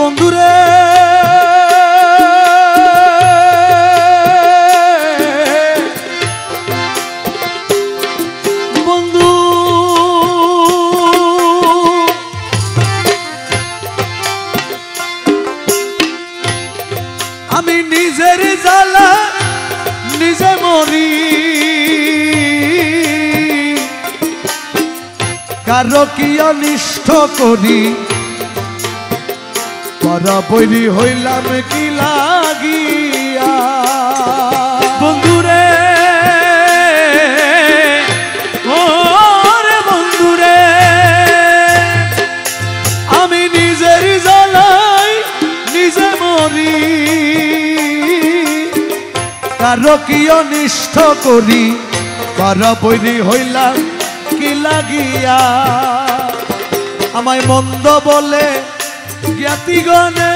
বন্ধুরে বন্ধু আমি নিজের জ্বালা নিজে মরি কারো কি অনিষ্ট করি বৈরি হইলাম কি লাগিয়া বন্ধুরে ও রে বন্ধুরে আমি নিজের জ্বালাই নিজে মরি কারো কি অনিষ্ট করি বৈরি হইলাম কি লাগিয়া আমায় মন্দ বলে জ্ঞাতিগণে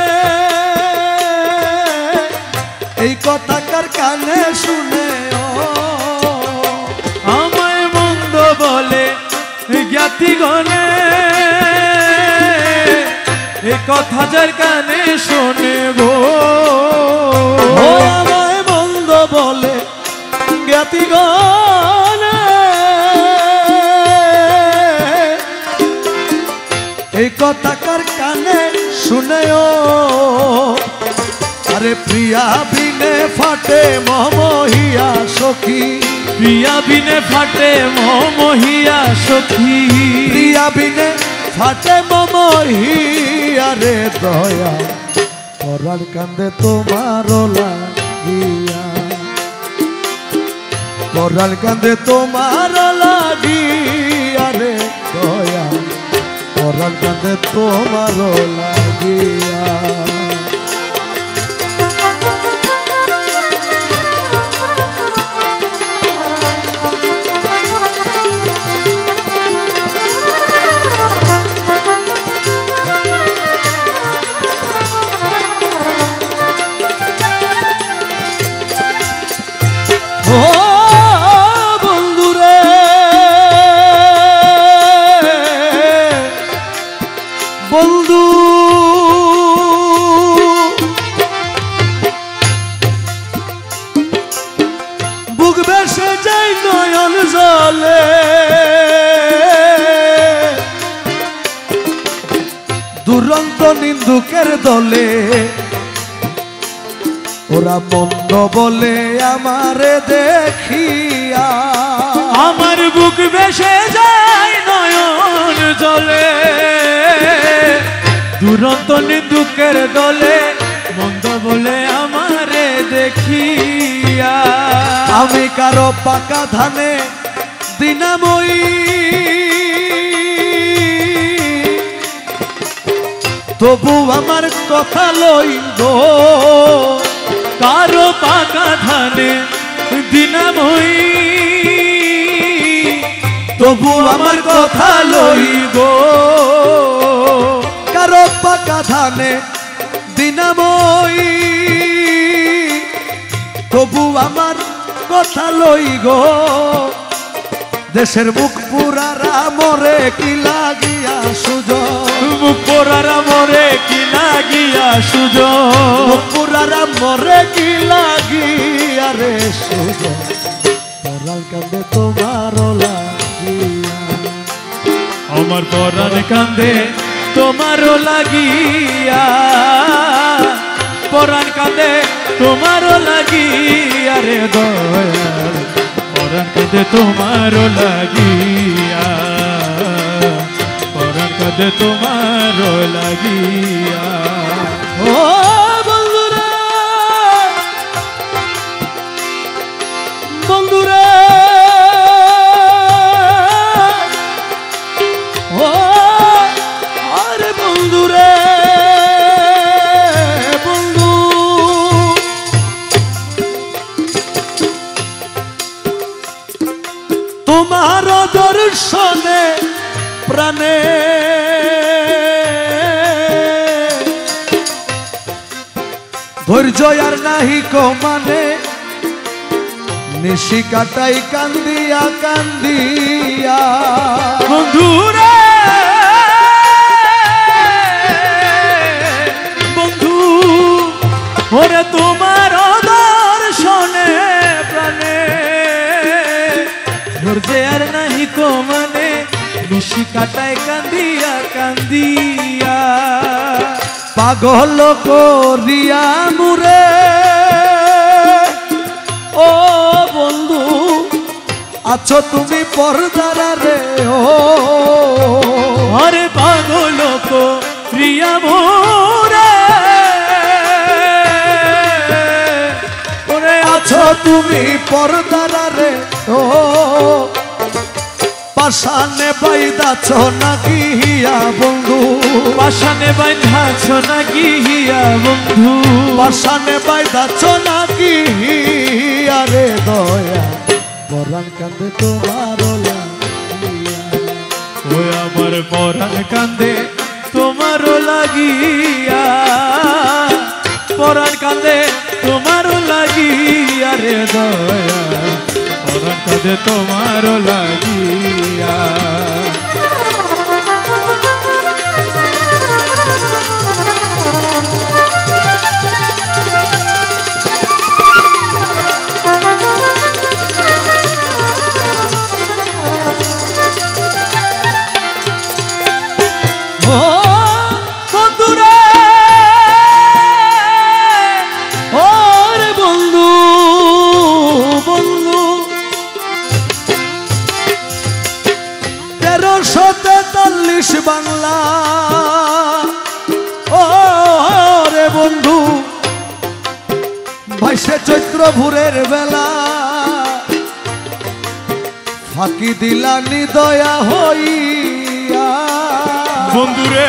এই কথা কার কানে শুনে আমায় মন্দ বলে জ্ঞাতিগণে এই কথা যার কানে শোনে গো আমায় মন্দ বলে জ্ঞাতিগণে এই কথা কার কানে শুনেও আরে প্রিয়া বিনে ফাটে মহিয়া সখী প্রিয়া বিনে ফাটে মহিয়া সখী প্রিয়া বিনে ফাটে মহিয়া রে দয়া পরার কান্দে তোমার লাগিয়া পরার কান্দে তোমার লাগিয়া রে দয়া পরার কান্দে তোমার লাগিয়া বন্ধু বুক বেসে যাই নয়ন জলে দুরন্ত নিন্দুকের দলে ওরা মন্দ বলে আমারে দেখিয়া আমার বুক বেসে যায় নয়ন জলে দুরন্ত নিন্দুকের দলে মন্দ বলে আমারে দেখিয়া আমি কারো পাকা ধানে দিনাময়ী তবু আমার কথা লইব কারো পাকা ধানে দিনাময়ী তবু আমার কথা লইব কারো পাকা ধানে দিনাময়ী তবু আমার কথা লইব দেশের মুখ পুরারা মরে কি লাগিয়া সুযোগ মুখ পোড়ারা মরে কি লাগিয়া সুযোগ মুখ পুরারা মরে কি লাগিয়া রে সুযোগ পরাল কান্দে তোমার লাগিয়া আমার পরাণ কান্দে তোমারও লাগিয়া পরাণ কান্দে তোমারও লাগিয়া রে দয়াল পরাণ কান্দে তোমারও লাগিয়া পরাণ কান্দে তোমারও লাগিয়া ও বন্ধুরা বন্ধুরা ও আরে বন্ধুরে বন্ধু তোমার দর্শনে প্রাণে ধৈর্য আর নাহি কমানে নিশি কাটাই কান্দিয়া কান্দিয়া বন্ধুরে ওরে তোমার দর্শনে প্রাণে ধরছে আর নাহি কমানে নিশি কাটায় কান্দিয়া কান্দিয়া পাগল করিয়া মুরে ও বন্ধু আছো তুমি পর্দারা রে ও আরে পাগল করিয়া মোরে ওরে আছো তুমি পর্দারা রে ও পাশানে বাইদাছ নাকি হিয়া বন্ধু পাশানে বাইধাছ নাকি হিয়া বন্ধু পাশানে বাইদাছ নাকি হিয়া রে দয়া পরাণ কান্দে তোমার ওই আমার পরাণ কান্দে তোমারও লাগিয়া পরাণ কান্দে তোমারও লাগিয়া রে দয়া পরাণ কান্দে তোমারও লাগিয়া বাংলা ও রে বন্ধু 22 চৈত্র ভোরের বেলা ফাঁকি দিলানি দয়া হইয়া বন্ধুরে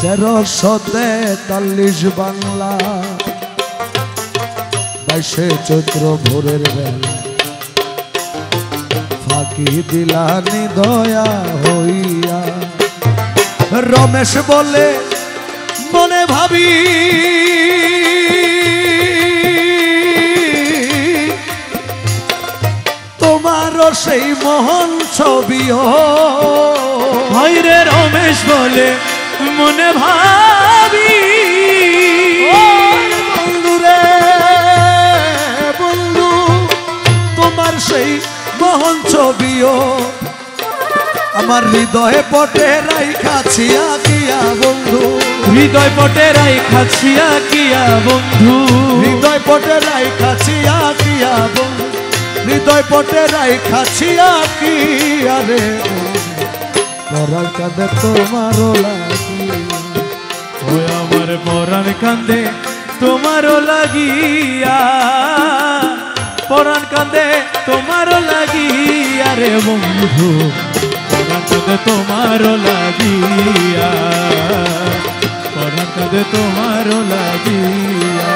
তেরোশোতে 43 বাংলা 22 চৈত্র ভোরের বেলা ফাঁকি দিলানি দয়া হইয়া রমেশ বলে মনে ভাবি তোমারও সেই মোহন ছবিও ভাইরে রমেশ বলে মনে ভাবি বন্ধু রে বন্ধু তোমার সেই মোহন ছবিও আমার হৃদয়ে পটে রাইখাছিয়া কিয়া বন্ধু হৃদয় পটে রাইখাছিয়া কিয়া বন্ধু হৃদয় পটে রাইখাছিয়া কিয়া বন্ধু হৃদয় পটে রাইখাছিয়া কিয়া রে পরাণ কাঁদে তোমারও লাগিয়া ওই আমার পরাণ কান্দে তোমারও লাগিয়া পরাণ কান্দে তোমারও লাগিয়া রে বন্ধু পরাণ কান্দে তোমারও লাগিয়া পরাণ কান্দে তোমারও লাগিয়া